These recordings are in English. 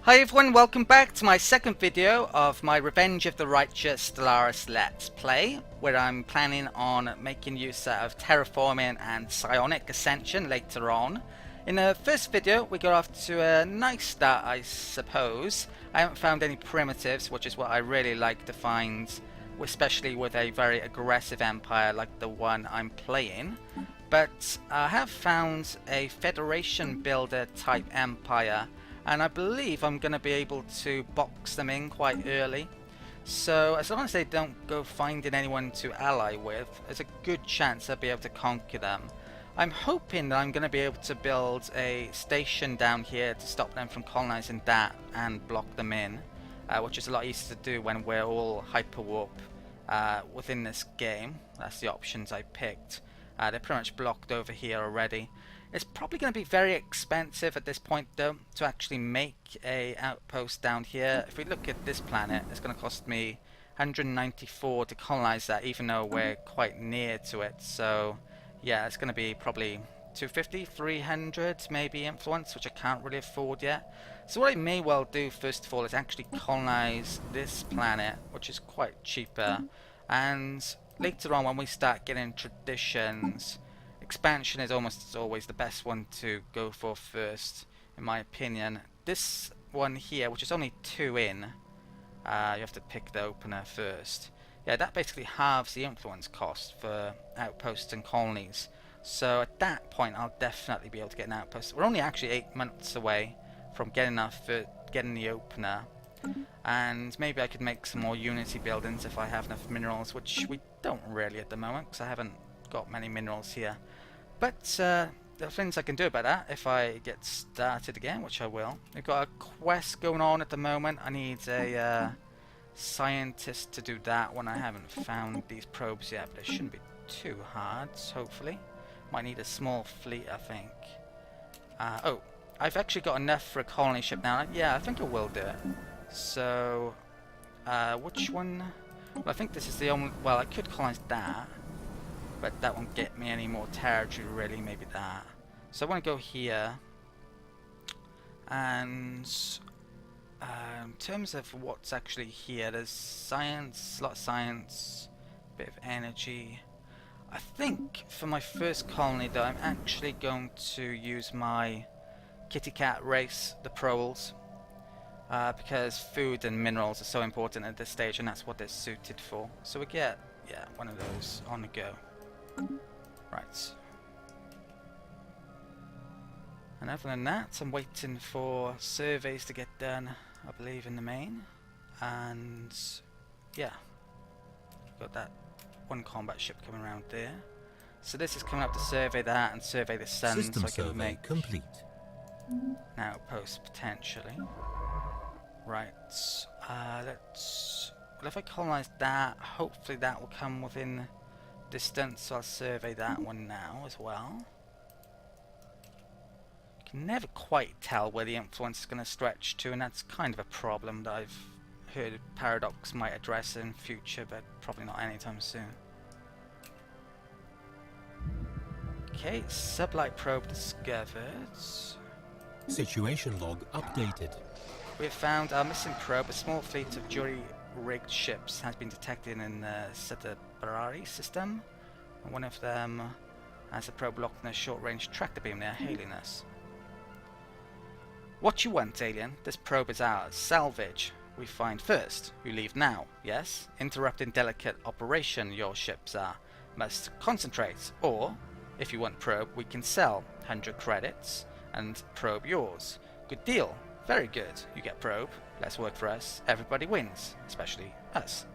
Hi everyone, welcome back to my second video of my Revenge of the Righteous Stellaris Let's Play, where I'm planning on making use of terraforming and psionic ascension later on. In the first video we got off to a nice start, I suppose. I haven't found any primitives, which is what I really like to find, especially with a very aggressive empire like the one I'm playing. But I have found a Federation builder type empire, and I believe I'm going to be able to box them in quite early. So as long as they don't go finding anyone to ally with, there's a good chance I'll be able to conquer them. I'm hoping that I'm going to be able to build a station down here to stop them from colonizing that and block them in, which is a lot easier to do when we're all hyperwarp within this game. That's the options I picked. They're pretty much blocked over here already. It's probably going to be very expensive at this point though to actually make a outpost down here. If we look at this planet, it's going to cost me 194 to colonize that, even though we're quite near to it. So yeah, it's going to be probably 250, 300 maybe influence, which I can't really afford yet. So what I may well do first of all is actually colonize this planet, which is quite cheaper, and later on when we start getting traditions, expansion is almost always the best one to go for first, in my opinion. This one here, which is only 2 in, you have to pick the opener first. Yeah, that basically halves the influence cost for outposts and colonies. So at that point, I'll definitely be able to get an outpost. We're only actually 8 months away from getting the opener. And maybe I could make some more Unity buildings if I have enough minerals, which we don't really at the moment, because I haven't got many minerals here. But there are things I can do about that if I get started again, which I will. We've got a quest going on at the moment. I need a scientist to do that one. I haven't found these probes yet, but it shouldn't be too hard, hopefully. Might need a small fleet, I think. Oh, I've actually got enough for a colony ship now. Yeah, I think I will do it. So, which one? Well, I think this is the only... Well, I could colonize that, but that won't get me any more territory, really. Maybe that. So I want to go here. And in terms of what's actually here, there's science, a lot of science, a bit of energy. I think for my first colony, though, I'm actually going to use my kitty cat race, the proles. Because food and minerals are so important at this stage, and that's what they're suited for. So we get, yeah, one of those on the go. Right. And other than that, I'm waiting for surveys to get done, I believe, in the main. And yeah, got that one combat ship coming around there. So this is coming up to survey that and survey the sun. System so I can survey make complete. an outpost potentially. Right, let's... Well, if I colonize that, hopefully that will come within distance, so I'll survey that one now as well. You can never quite tell where the influence is going to stretch to, and that's kind of a problem that I've heard Paradox might address in future, but probably not anytime soon. Okay, Sublight probe discovered. Situation log updated. We have found our missing probe. A small fleet of jury-rigged ships has been detected in the Bradbury system. One of them has a probe locked in a short-range tractor beam. They are hailing us. What you want, alien? This probe is ours. Salvage. We find first. You leave now. Yes? Interrupting delicate operation your ships are. Must concentrate. Or, if you want probe, we can sell 100 credits and probe yours. Good deal. Very good. You get probe. Less work for us. Everybody wins. Especially us.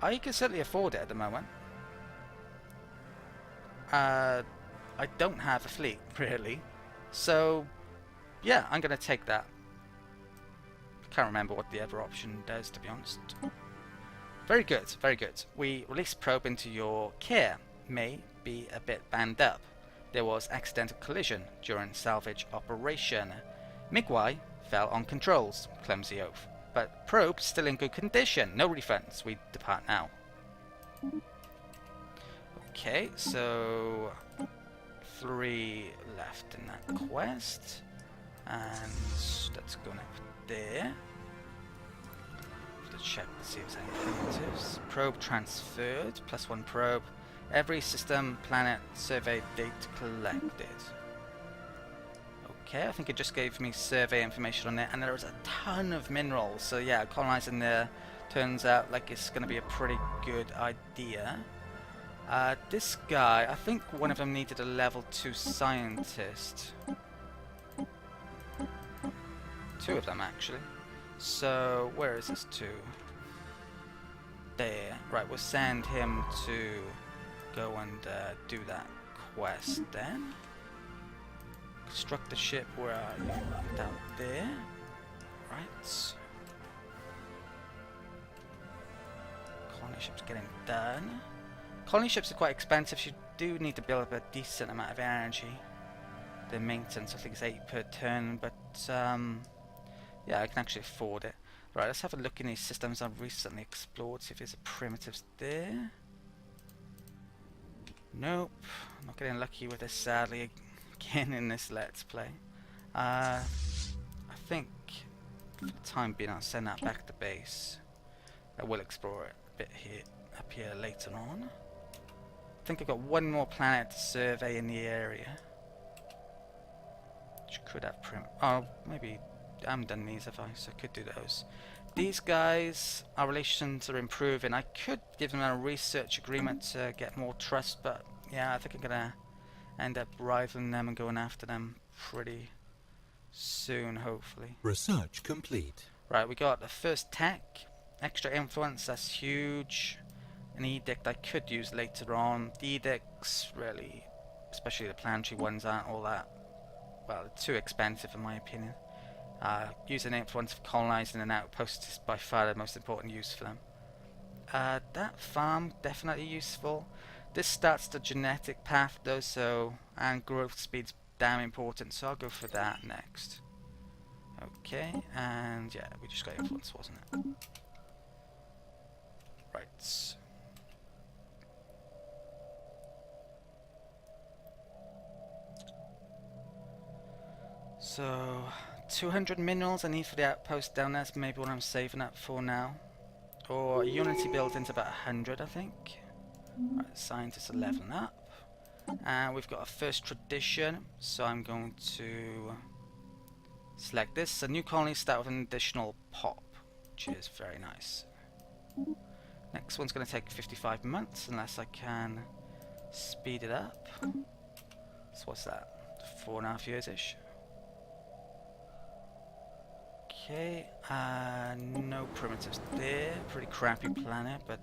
I can certainly afford it at the moment. I don't have a fleet, really. So, yeah, I'm going to take that. Can't remember what the other option does, to be honest. Very good, very good. We release probe into your care. May be a bit banged up. There was accidental collision during salvage operation. Migwai fell on controls, clumsy oaf. But probe still in good condition. No refunds. We depart now. Okay, so 3 left in that quest. And let's go now there. To check to see if there's any primitives. Probe transferred, +1 probe. Every system, planet, survey data collected. Okay, I think it just gave me survey information on it, and there was a ton of minerals. So yeah, colonizing there turns out like it's going to be a pretty good idea. This guy, I think one of them needed a level 2 scientist. 2 of them actually. So where is this 2? There. Right, we'll send him to go and do that quest then. Construct the ship, where are you? Down there. Right. Colony ship's getting done. Colony ships are quite expensive, you do need to build up a decent amount of energy. The maintenance, I think, is 8 per turn, but yeah, I can actually afford it. Right, let's have a look in these systems I've recently explored, see if there's primitives there. Nope, I'm not getting lucky with this, sadly, again in this Let's Play. I think, for the time being, I'll send that back to base. I will explore it a bit here, up here later on. I think I've got one more planet to survey in the area. Which could have oh, maybe I haven't done these, have I? So I could do those. These guys, our relations are improving. I could give them a research agreement to get more trust, but yeah, I think I'm gonna end up rivaling them and going after them pretty soon, hopefully. Research complete. Right, we got the first tech, extra influence, that's huge. An edict I could use later on. The edicts, really, especially the planetary ones, aren't all that, well, too expensive in my opinion. Using influence for colonizing an outpost is by far the most important use for them. That farm, definitely useful. This starts the genetic path though, so, and growth speed's damn important, so I'll go for that next. Okay, and yeah, we just got influence, wasn't it? Right. So, 200 minerals I need for the outpost down there. That's maybe what I'm saving up for now. Or Unity building's about 100, I think. Right, scientists are leveling up. And we've got a first tradition, so I'm going to select this. A new colony start with an additional pop, which is very nice. Next one's going to take 55 months, unless I can speed it up. So what's that? 4.5 years-ish. Okay, no primitives there. Pretty crappy planet, but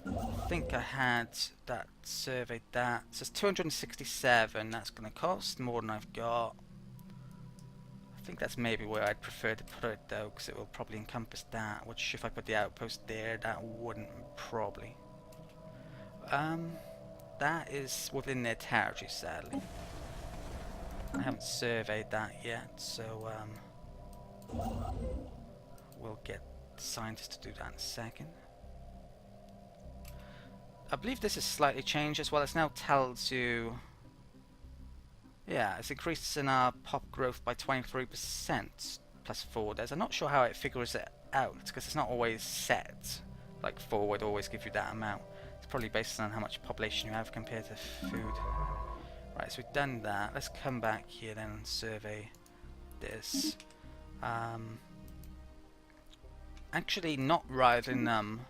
I think I had that surveyed that. So it's 267. That's going to cost more than I've got. I think that's maybe where I'd prefer to put it though, because it will probably encompass that. Which, if I put the outpost there, that wouldn't probably. That is within their territory, sadly. I haven't surveyed that yet, so we'll get scientists to do that in a second. I believe this is slightly changed as well. It's now tells you, yeah, it's increased in our pop growth by 23% plus 4 days. I'm not sure how it figures it out, because it's not always set. Like 4 would always give you that amount. It's probably based on how much population you have compared to food. Right, so we've done that. Let's come back here then and survey this. Actually, not rivaling them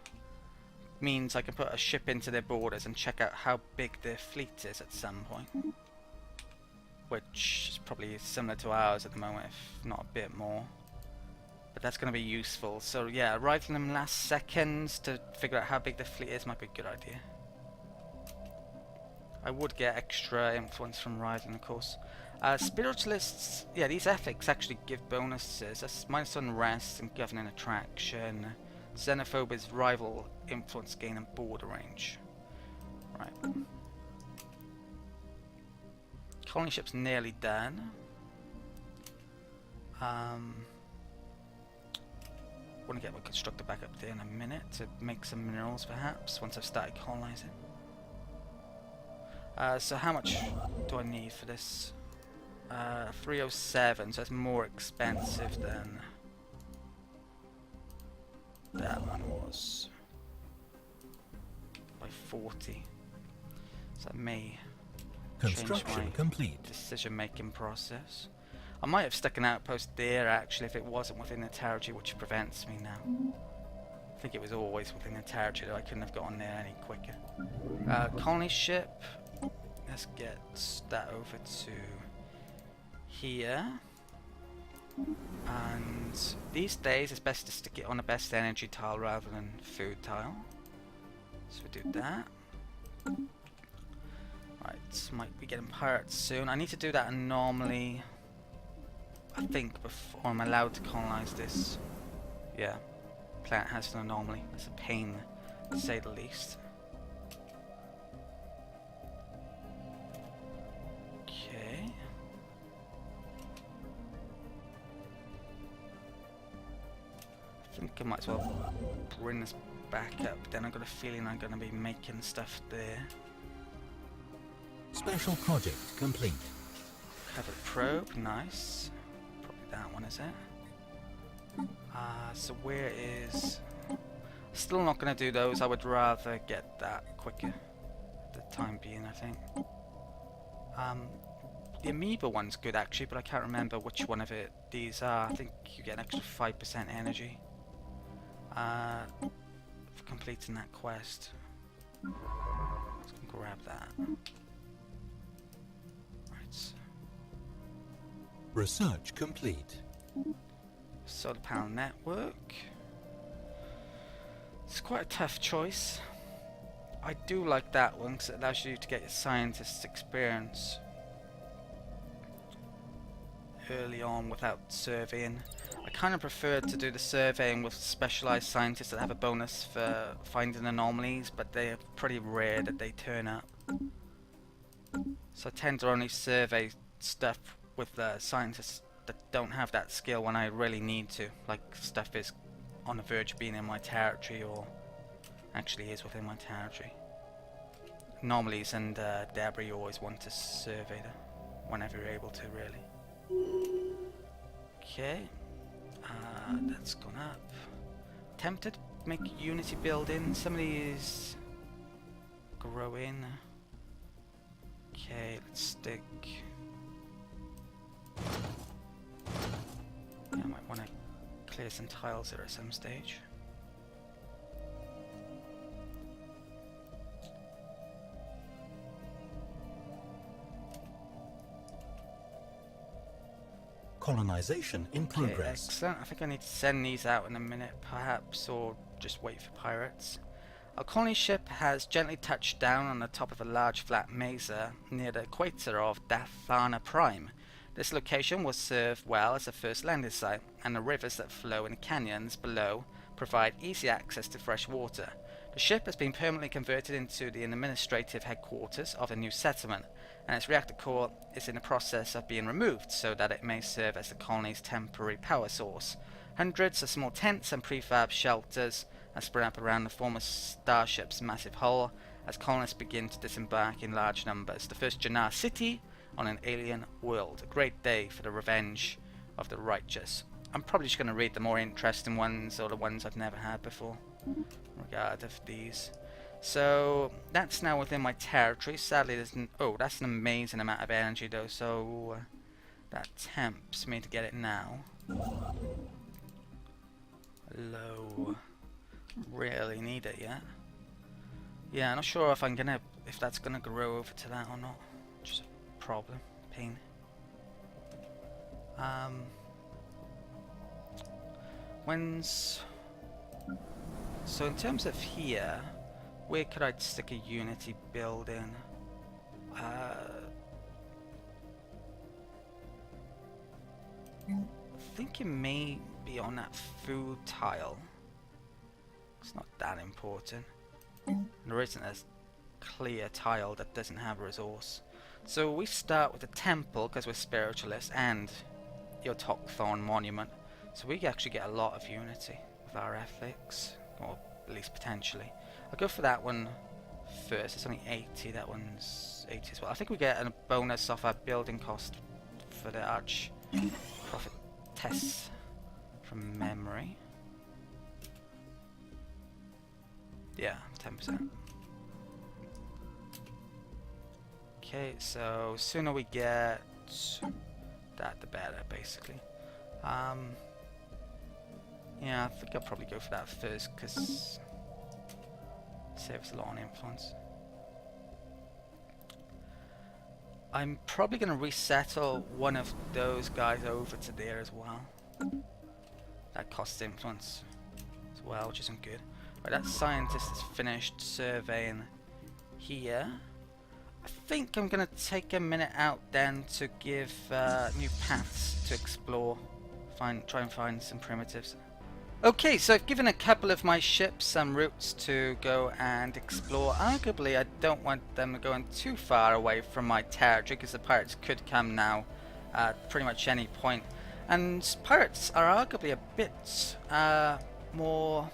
means I can put a ship into their borders and check out how big their fleet is at some point. Which is probably similar to ours at the moment, if not a bit more. But that's going to be useful. So yeah, rivaling them last seconds to figure out how big their fleet is might be a good idea. I would get extra influence from rivaling, of course. Spiritualists, yeah, these ethics actually give bonuses. That's minus unrest and governing attraction. Xenophobe is rival influence gain and border range. Right. Colony ship's nearly done. Want to get my constructor back up there in a minute to make some minerals, perhaps, once I've started colonizing. So how much do I need for this? 307, so it's more expensive than that one was by 40. So that may change Construction my complete. decision-making process. I might have stuck an outpost there actually if it wasn't within the territory, which prevents me now. I think it was always within the territory, though I couldn't have gotten there any quicker. Colony ship. Let's get that over to here. And these days it's best to stick it on the best energy tile rather than food tile. So we do that. Right, might be getting pirates soon. I need to do that anomaly, I think, before I'm allowed to colonize this. Yeah, planet has an anomaly. That's a pain, to say the least. Okay. I think I might as well bring this back up. Then I've got a feeling I'm going to be making stuff there. Special project complete. Covered probe, nice. Probably that one, is it? So where is... Still not going to do those. I would rather get that quicker at the time being, I think. The amoeba one's good actually, but I can't remember which one of these are. I think you get an extra 5% energy for completing that quest. Let's grab that. Right. Research complete. Solar panel network. It's quite a tough choice. I do like that one because it allows you to get your scientist's experience early on without surveying. I kind of prefer to do the surveying with specialized scientists that have a bonus for finding anomalies, but they are pretty rare that they turn up. So I tend to only survey stuff with scientists that don't have that skill when I really need to, like stuff is on the verge of being in my territory or actually is within my territory. Anomalies and debris you always want to survey them whenever you're able to, really. Okay, that's gone up. Tempted to make Unity building. Some of these grow in. Okay, let's stick. Yeah, I might want to clear some tiles there at some stage. Colonization in progress. Excellent. I think I need to send these out in a minute, perhaps, or just wait for pirates. Our colony ship has gently touched down on the top of a large flat mesa near the equator of Dathana Prime. This location will serve well as a first landing site, and the rivers that flow in the canyons below provide easy access to fresh water. The ship has been permanently converted into the administrative headquarters of a new settlement, and its reactor core is in the process of being removed so that it may serve as the colony's temporary power source. Hundreds of small tents and prefab shelters are spread up around the former starship's massive hull as colonists begin to disembark in large numbers. The first J.I.H.A.D city on an alien world. A great day for the revenge of the righteous. I'm probably just going to read the more interesting ones, or the ones I've never had before, in regard of these. So that's now within my territory. Sadly, there's oh, that's an amazing amount of energy though. So that tempts me to get it now. Low. Really need it yet. Yeah, I'm not sure if that's gonna grow over to that or not. Just a problem, pain. So in terms of here, where could I stick a Unity building? I think it may be on that food tile. It's not that important. There isn't a clear tile that doesn't have a resource. So we start with the temple because we're spiritualists and your Tokthorn monument. So we actually get a lot of Unity with our ethics, or at least potentially. I'll go for that one first. It's only 80. That one's 80 as well. I think we get a bonus off our building cost for the Arch Prophetess from memory. Yeah, 10%. Okay, so sooner we get that, the better, basically. Yeah, I think I'll probably go for that first, because it saves a lot on influence. I'm probably going to resettle one of those guys over to there as well. That costs influence as well, which isn't good. Right, that scientist has finished surveying here. I think I'm going to take a minute out then to give new paths to explore. Try and find some primitives. Okay, so I've given a couple of my ships some routes to go and explore. Arguably, I don't want them going too far away from my territory, because the pirates could come now at pretty much any point. And pirates are arguably a bit more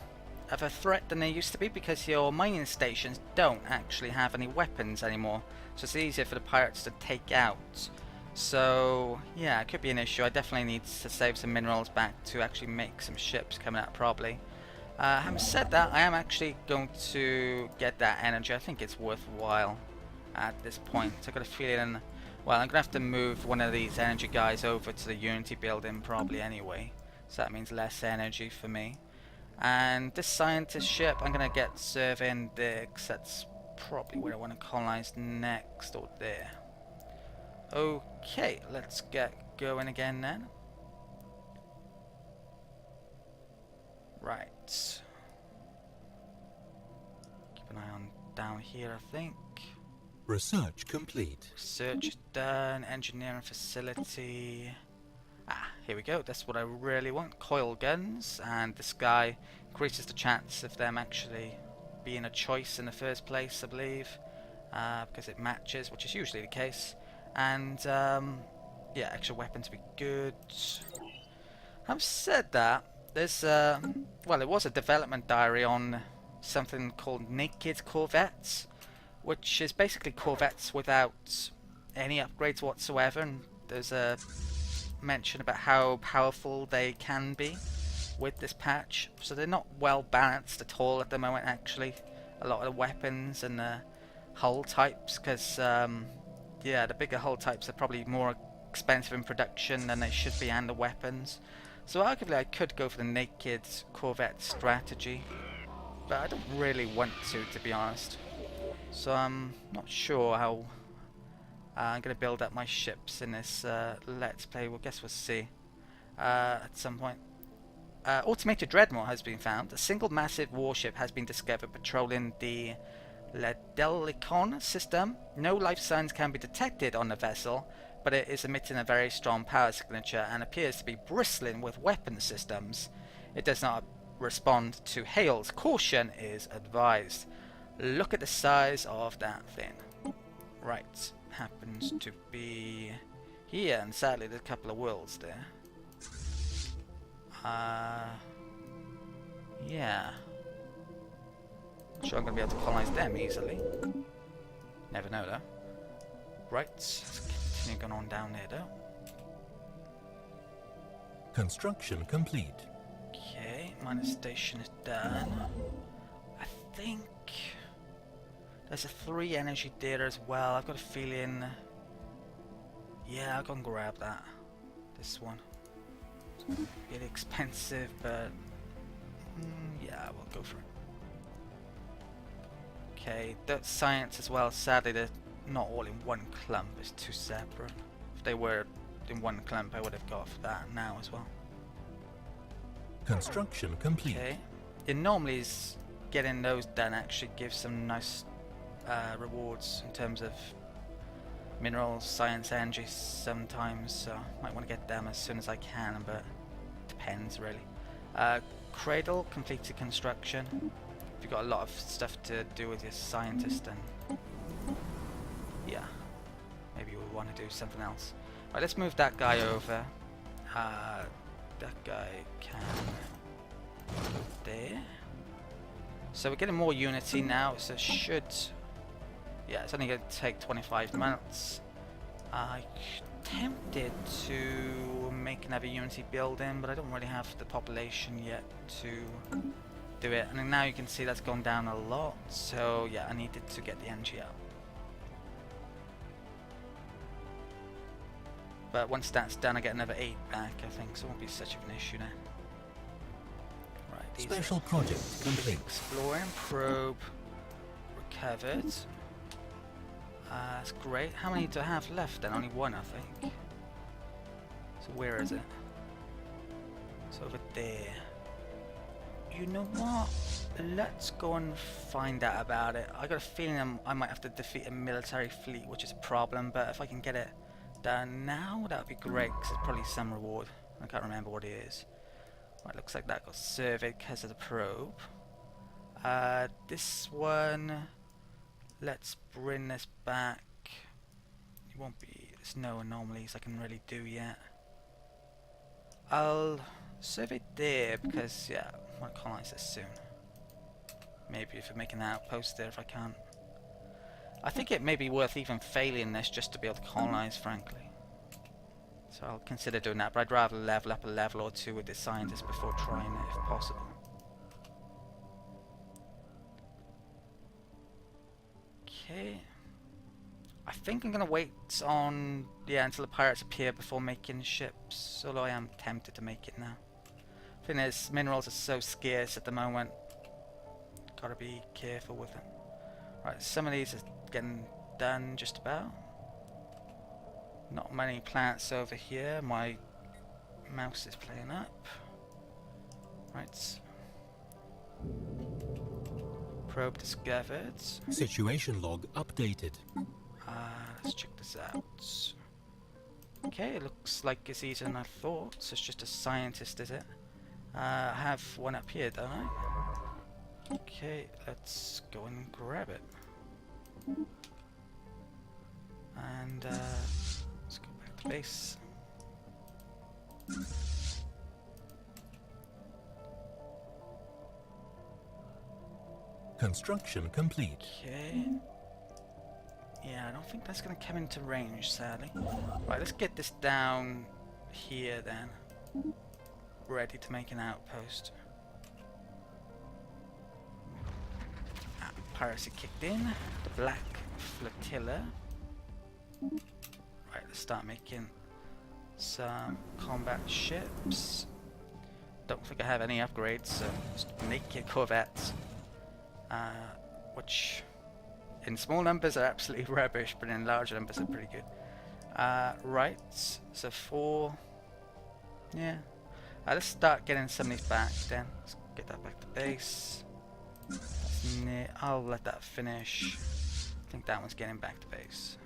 of a threat than they used to be, because your mining stations don't actually have any weapons anymore. So it's easier for the pirates to take out. So yeah, it could be an issue. I definitely need to save some minerals back to actually make some ships coming out probably. Having said that, I am actually going to get that energy. I think it's worthwhile at this point. So I've got a feeling, well, I'm going to have to move one of these energy guys over to the Unity building probably anyway. So that means less energy for me. And this scientist ship, I'm going to get surveying there, because that's probably where I want to colonize next, or there. Okay, let's get going again then. Right. Keep an eye on down here, I think. Research complete. Research is done. Engineering facility. Ah, here we go. That's what I really want. Coil guns. And this guy increases the chance of them actually being a choice in the first place, I believe. Because it matches, which is usually the case. And yeah, extra weapons would be good. Having said that, there's well, it was a development diary on something called Naked Corvettes, which is basically corvettes without any upgrades whatsoever. And there's a mention about how powerful they can be with this patch. So they're not well balanced at all at the moment, actually. A lot of the weapons and the hull types, because yeah, the bigger hull types are probably more expensive in production than they should be, and the weapons. So arguably I could go for the Naked Corvette strategy, but I don't really want to be honest. So I'm not sure how I'm going to build up my ships in this Let's Play. Well, guess we'll see at some point. Automated Dreadnought has been found. A single massive warship has been discovered patrolling the Ledelicon system. No life signs can be detected on the vessel, but it is emitting a very strong power signature and appears to be bristling with weapon systems. It does not respond to hails. Caution is advised. Look at the size of that thing. Right, happens to be here, and sadly there's a couple of worlds there. Yeah. Sure, I'm going to be able to colonize them easily. Never know though. Right, let's continue going on down there though. Construction complete. Okay, minor station is done. I think there's a 3 energy there as well. I've got a feeling, yeah, I'll go and grab that. This one. It's really expensive, but yeah, we'll go for it. Okay, that's science as well. Sadly, they're not all in one clump. It's 2 separate. If they were in one clump, I would have got that now as well. Construction complete. Okay. It normally is getting those done actually gives some nice rewards in terms of minerals, science, energy sometimes. So might want to get them as soon as I can, but it depends really. Cradle completed construction. You've got a lot of stuff to do with your scientist, and yeah, maybe we'll want to do something else. Right, let's move that guy over. That guy can go there. So we're getting more unity now, so it should, yeah, it's only going to take 25 months. I tempted to make another Unity building, but I don't really have the population yet to do it. And now you can see that's gone down a lot, so yeah, I needed to get the energy out. But once that's done, I get another 8 back, I think, so it won't be such of an issue now. Right, these Special project complete. exploring, probe, recovered. That's great. How many do I have left then? Only 1, I think. So where is it? It's over there. You know what? Let's go and find out about it. I got a feeling I might have to defeat a military fleet, which is a problem, but if I can get it done now, that would be great, because it's probably some reward. I can't remember what it is. Right, looks like that got surveyed because of the probe. This one, let's bring this back. It won't be, there's no anomalies I can really do yet. I'll survey there because, yeah, I want to colonize this soon. Maybe if I'm making an outpost there if I can. I think it may be worth even failing this just to be able to colonize, frankly. So I'll consider doing that, but I'd rather level up a level or 2 with the scientists before trying it if possible. Okay. I think I'm going to wait on, until the pirates appear before making ships, although I am tempted to make it now. The thing is, minerals are so scarce at the moment, gotta be careful with them. Right, some of these are getting done just about. Not many plants over here, my mouse is playing up. Right. Probe discovered. Situation log updated. Let's check this out. Okay, it looks like it's easier than I thought. So it's just a scientist, is it? I have one up here, don't I? Okay, let's go and grab it. And let's go back to base. Construction complete. Okay. Yeah, I don't think that's going to come into range, sadly. Right, let's get this down here then. Ready to make an outpost. Piracy kicked in. The Black Flotilla. Right, let's start making some combat ships. Don't think I have any upgrades, so just naked corvettes. Which in small numbers are absolutely rubbish, but in large numbers are pretty good. Right, so 4. Yeah. Let's start getting some of these back then. Let's get that back to base. I'll let that finish. I think that one's getting back to base.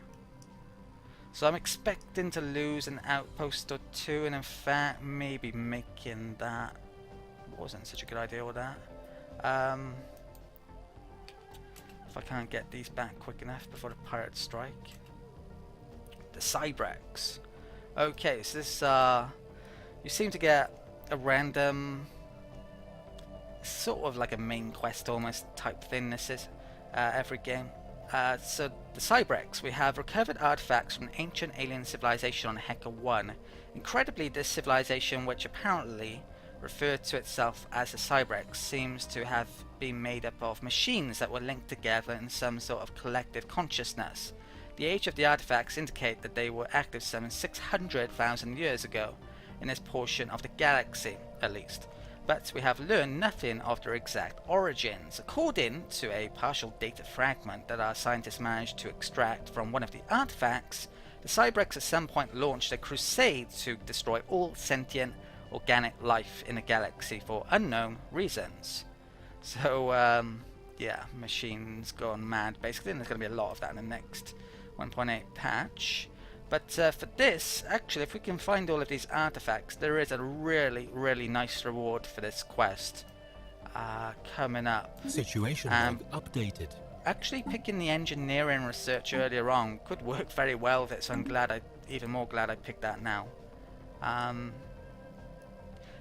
So I'm expecting to lose an outpost or 2, and in fact maybe making that wasn't such a good idea with that. If I can't get these back quick enough before the pirates strike. The Cybrex. Okay, so this you seem to get a random, sort of like a main quest almost type thing this is, every game. So the Cybrex, we have recovered artifacts from an ancient alien civilization on Heka 1. Incredibly, this civilization, which apparently referred to itself as the Cybrex, seems to have been made up of machines that were linked together in some sort of collective consciousness. The age of the artifacts indicate that they were active some 600,000 years ago, in this portion of the galaxy at least. But we have learned nothing of their exact origins. According to a partial data fragment that our scientists managed to extract from one of the artifacts, the Cybrex at some point launched a crusade to destroy all sentient organic life in the galaxy for unknown reasons. So, yeah, machines gone mad basically, and there's going to be a lot of that in the next 1.8 patch. But for this, actually, if we can find all of these artifacts, there is a really, really nice reward for this quest coming up. Situation log updated. Actually, picking the engineering research earlier on could work very well with it, so I'm glad even more glad I picked that now.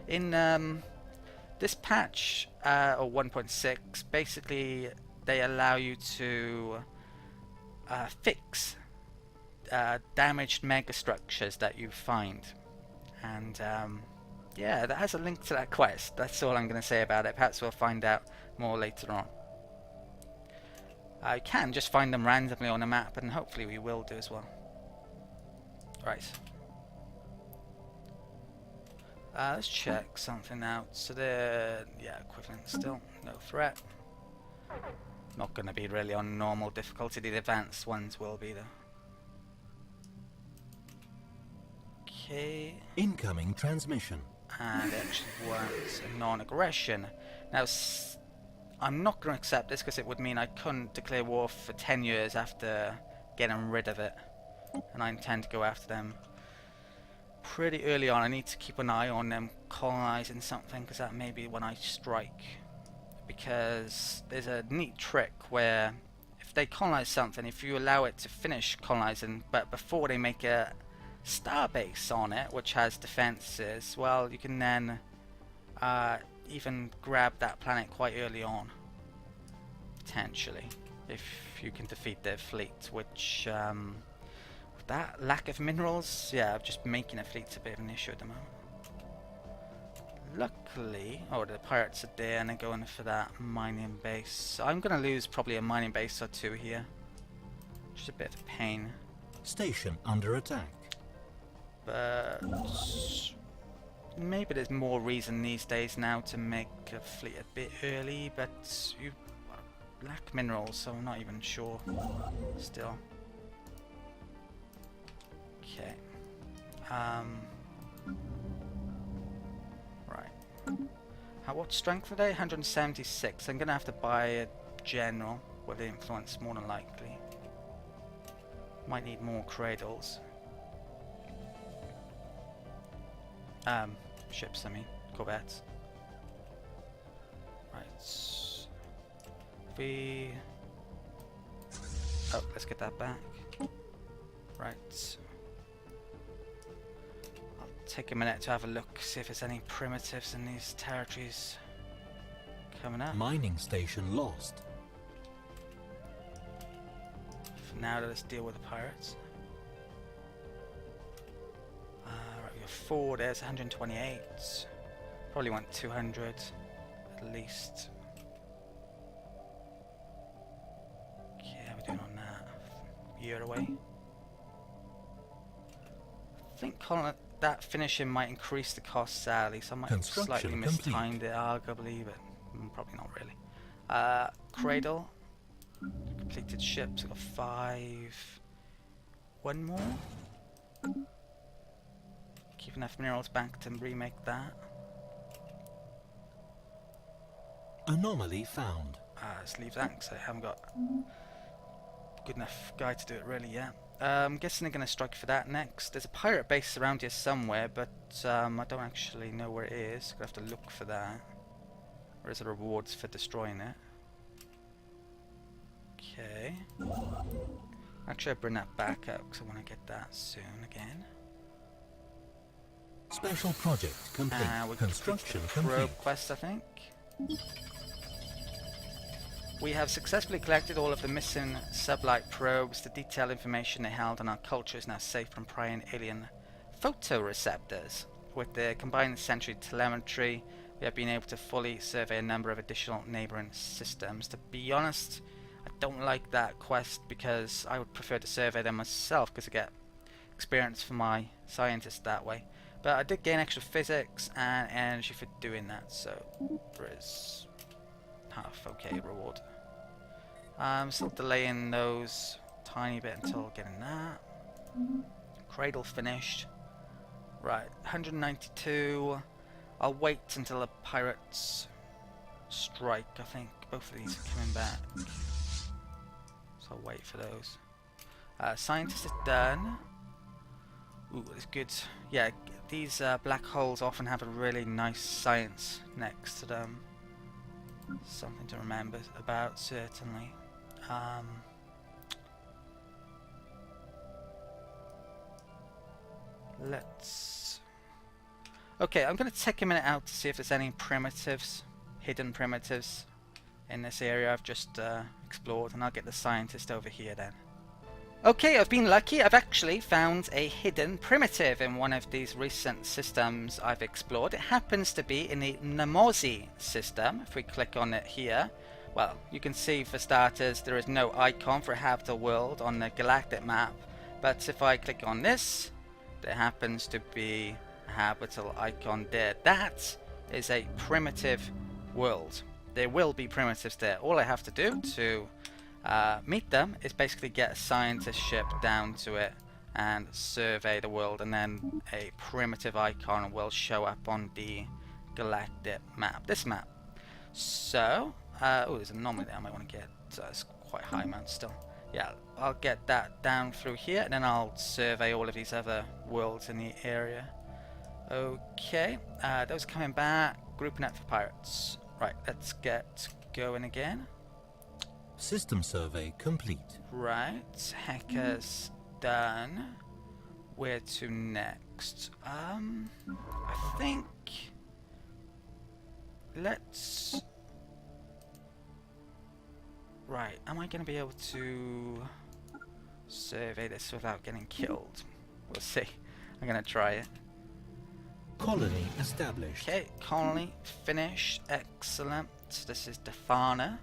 In this patch, or 1.6, basically they allow you to fix damaged megastructures that you find. And yeah, that has a link to that quest. That's all I'm going to say about it. Perhaps we'll find out more later on. I can just find them randomly on a map, and hopefully we will do as well. Right. Let's check something out. So they're, yeah, equivalent still. No threat. Not going to be really on normal difficulty. The advanced ones will be though. Okay. Incoming transmission. And it actually works a non-aggression. Now, I'm not going to accept this because it would mean I couldn't declare war for 10 years after getting rid of it. And I intend to go after them pretty early on. I need to keep an eye on them colonizing something, because that may be when I strike. Because there's a neat trick where if they colonize something, if you allow it to finish colonizing, but before they make a starbase on it, which has defenses, well, you can then even grab that planet quite early on, potentially, if you can defeat their fleet, which with that lack of minerals, yeah, just making a fleet's a bit of an issue at the moment. Luckily, oh, the pirates are there and they're going for that mining base. So I'm going to lose probably a mining base or two here, which is a bit of a pain. Station under attack. But maybe there's more reason these days now to make a fleet a bit early, but you lack minerals, so I'm not even sure still. Okay. Right. What strength are they? 176. I'm going to have to buy a general with influence more than likely. Might need more cradles. Ships, I mean, corvettes. Right. Oh, let's get that back. Right. I'll take a minute to have a look, see if there's any primitives in these territories coming up. Mining station lost. For now, let's deal with the pirates. Right, we have 4, there's 128. Probably want 200 at least. Okay, how are we doing on that? Year away. I think that finishing might increase the cost sadly, so I might have slightly mistimed it arguably, but probably not really. Cradle. Completed ships, I've got 5. One more. Keep enough minerals back to remake that. Anomaly found. Let's leave that because I haven't got good enough guy to do it really yet. I'm guessing they're going to strike for that next. There's a pirate base around here somewhere, but I don't actually know where it is. Gonna have to look for that. Or is there rewards for destroying it? Okay. Actually, I'll bring that back up because I want to get that soon again. Special project complete. Construction complete. Probe quest, I think. We have successfully collected all of the missing Sublight probes. The detailed information they held on our culture is now safe from prying alien photoreceptors. With the combined sensory telemetry, we have been able to fully survey a number of additional neighboring systems. To be honest, I don't like that quest because I would prefer to survey them myself because I get experience for my scientists that way. But I did gain extra physics and energy for doing that, so there is half okay reward. I'm still delaying those tiny bit until getting that. Cradle finished. Right, 192. I'll wait until the pirates strike. I think both of these are coming back, so I'll wait for those. Scientist is done. Ooh, it's good. Yeah, these black holes often have a really nice science next to them. Something to remember about, certainly. Let's... Okay, I'm going to take a minute out to see if there's any primitives, hidden primitives in this area I've just explored, and I'll get the scientist over here then. Okay, I've been lucky. I've actually found a hidden primitive in one of these recent systems I've explored. It happens to be in the Nemozi system. If we click on it here, well, you can see for starters there is no icon for a habitable world on the galactic map. But if I click on this, there happens to be a habitable icon there. That is a primitive world. There will be primitives there. All I have to do to meet them is basically get a scientist ship down to it and survey the world, and then a primitive icon will show up on the galactic map, this map. So, oh, there's an anomaly there I might want to get. It's quite high amount still. Yeah, I'll get that down through here, and then I'll survey all of these other worlds in the area. Okay, those coming back, grouping up for pirates. Right, let's get going again. System survey complete. Right, hacker's done. Where to next? I think let's. Right, am I going to be able to survey this without getting killed? We'll see. I'm going to try it. Colony established. Okay, colony finished. Excellent. This is Defana.